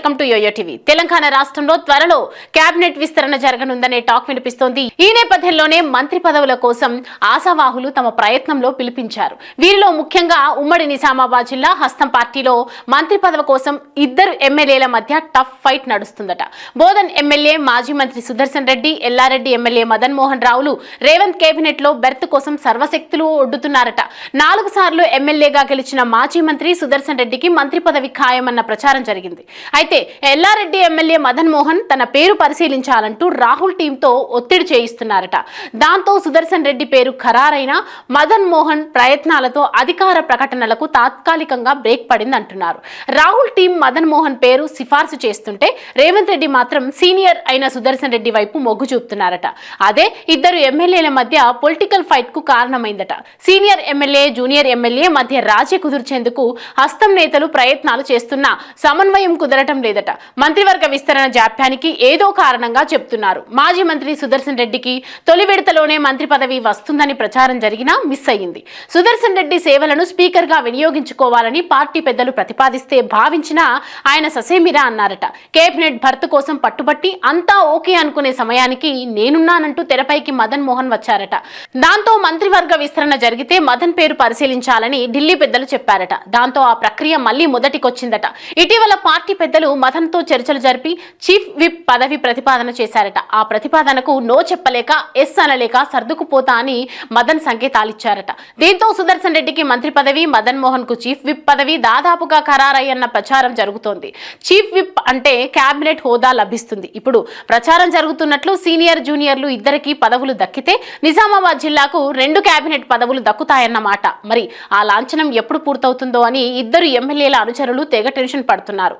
Welcome to YoYo TV. Telangana రాష్ట్రంలో త్వరలో cabinet విస్తరణ జరగనుందనే టాక్ వినిపిస్తోంది. ఈ నేపథ్యంలోనే మంత్రి పదవుల కోసం ఆశావాహులు తమ ప్రయత్నంలో పిలిపించారు. వీరిలో ముఖ్యంగా ఉమ్మడి నిజామాబాద్ జిల్లా హస్తం పార్టీలో మంత్రి పదవి కోసం ఇద్దరు ఎమ్మెల్యేల మధ్య టఫ్ ఫైట్ నడుస్తుందట. బోధన్ ఎమ్మెల్యే మాజీ మంత్రి సుదర్శన్ రెడ్డి, ఎల్లారెడ్డి ఎమ్మెల్యే మదన్ మోహన్ రావులు రేవంత్ కేబినెట్ లో బెర్త్ కోసం సర్వశక్తులు ఒడ్డుతున్నారట. 4 సార్లు ఎమ్మెల్యేగా గెలిచిన మాజీ మంత్రి సుదర్శన్ రెడ్డికి మంత్రి పదవి ఖాయమన్న ప్రచారం జరిగింది. అయితే ఎల్లారెడ్డి ఎమ్మెల్యే మదన్ మోహన్ తన పేరు పరిశీలించాలంటూ రాహుల్ టీంతో ఒత్తిడి చేయిస్తున్నారట. దాంతో సుదర్శన్ రెడ్డి పేరు ఖరారైన మదన్ మోహన్ ప్రయత్నాలతో అధికార ప్రకటనలకు తాత్కాలికంగా బ్రేక్ పడింది అంటున్నారు. రాహుల్ టీం మదన్ మోహన్ పేరు సిఫార్సు చేస్తుంటే రేవంత్ రెడ్డి మాత్రం సీనియర్ అయిన సుదర్శన్ రెడ్డి వైపు మొగ్గు చూపుతున్నారట. అదే ఇద్దరు ఎమ్మెల్యేల మధ్య పొలిటికల్ ఫైట్ కు కారణమైందట. సీనియర్ ఎమ్మెల్యే, జూనియర్ ఎమ్మెల్యే మధ్య రాజీ కుదుర్చేందుకు హస్తం నేతలు ప్రయత్నాలు చేస్తున్నా సమన్వయం కుదరటం లేదట. మంత్రివర్గ విస్తరణ జాప్యానికి ఏదో కారణంగా చెప్తున్నారు. మాజీ మంత్రి సుదర్శన్ రెడ్డికి తొలి విడతలోనే మంత్రి పదవి వస్తుందని ప్రచారం జరిగినా మిస్ అయ్యింది. సుదర్శన్ రెడ్డి సేవలను స్పీకర్ గా వినియోగించుకోవాలని పార్టీ పెద్దలు ప్రతిపాదిస్తే భావించినా ఆయన ససేమిరా అన్నారట. కేబినెట్ భర్తీ కోసం పట్టుబట్టి అంతా ఓకే అనుకునే సమయానికి నేనున్నానంటూ తెరపైకి మదన్ మోహన్ వచ్చారట. దాంతో మంత్రివర్గ విస్తరణ జరిగితే మదన్ పేరు పరిశీలించాలని ఢిల్లీ పెద్దలు చెప్పారట. దాంతో ఆ ప్రక్రియ మళ్లీ మొదటికొచ్చిందట. ఇటీవల పార్టీ పెద్దలు మదన్ తో చర్చలు జరిపి చీఫ్ విప్ పదవి ప్రతిపాదన చేశారట. ఆ ప్రతిపాదనకు నో చెప్పలేక ఎస్ అనలేక సర్దుకుపోతా అని మదన్ సంకేతాలిచ్చారట. దీంతో సుదర్శన్ రెడ్డికి మంత్రి పదవి, మదన్ మోహన్ కు చీఫ్ విప్ పదవి దాదాపుగా ఖరారయ్యన్న ప్రచారం జరుగుతోంది. చీఫ్ విప్ అంటే కేబినెట్ హోదా లభిస్తుంది. ఇప్పుడు ప్రచారం జరుగుతున్నట్లు సీనియర్, జూనియర్లు ఇద్దరికి పదవులు దక్కితే నిజామాబాద్ జిల్లాకు 2 కేబినెట్ పదవులు దక్కుతాయన్నమాట. మరి ఆ లాంఛనం ఎప్పుడు పూర్తవుతుందో అని ఇద్దరు ఎమ్మెల్యేల అనుచరులు తెగ టెన్షన్ పడుతున్నారు.